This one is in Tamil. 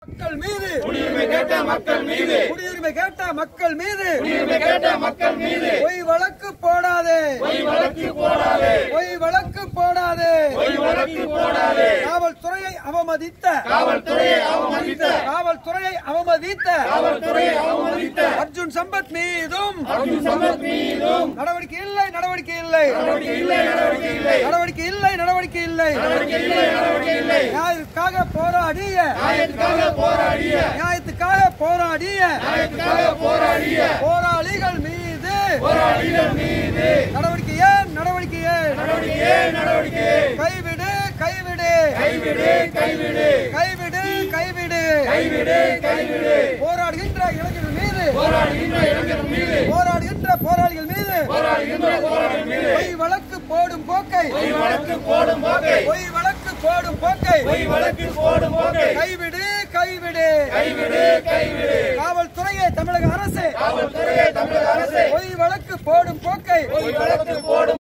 மக்கள் மீது குடியுரிமை கேட்ட மக்கள் மீது குடியுரிமை கேட்ட மக்கள் மீது குடியுரிமை கேட்ட மக்கள் மீது பொய் வழக்கு போடாதே பொய் வழக்கு போடாதே பொய் வழக்கு போடாதே பொய் வழக்கு போடாதே காவல்துறையை அவமதித்த காவல்துறையை அவமதித்த காவல்துறையை அவமதித்த காவல்துறையை அவமதித்த அர்ஜுன் சம்பத் மீதும் அர்ஜுன் சம்பத் மீதும் நடவடிக்கை இல்லை நடவடிக்கை இல்லை நடவடிக்கை இல்லை நடவடிக்கை இல்லை நடவடிக்கை இல்லை நடவடிக்கை இல்லை நடவடிக்கை இல்லை நடவடிக்கை இல்லை நியாயத்துக்காக போராடிய நியாயத்துக்காக போராடிய நியாயத்துக்காக போராடிய நியாயத்துக்காக போராடிய போராளிகள் மீது போராளிகள் மீது நடவடிக்கை ஏன் நடவடிக்கை ஏன் நடவடிக்கை நடவடிக்கை கைவிடு கைவிடு கைவிடு கைவிடு கைவிடு கைவிடு கைவிடு கைவிடு போராடுகின்ற இளைஞர்கள் மீது போராடுகின்ற இளைஞர்கள் மீது போராடுகின்ற போராளிகள் மீது போராடுகின்ற போராளிகள் மீது பொய் வழக்கு போடும் போக்கை பொய் வழக்கு போடும் போக்கை பொய் வழக்கு போடும் போக்கை பொய் வழக்கு போடும் போக்கை கைவிடு கைவிடு கைவிடு கைவிடு காவல்துறையை தமிழக அரசு காவல்துறையை தமிழக அரசு பொய் வழக்கு போடும் போக்கை பொய் வழக்கு போடும்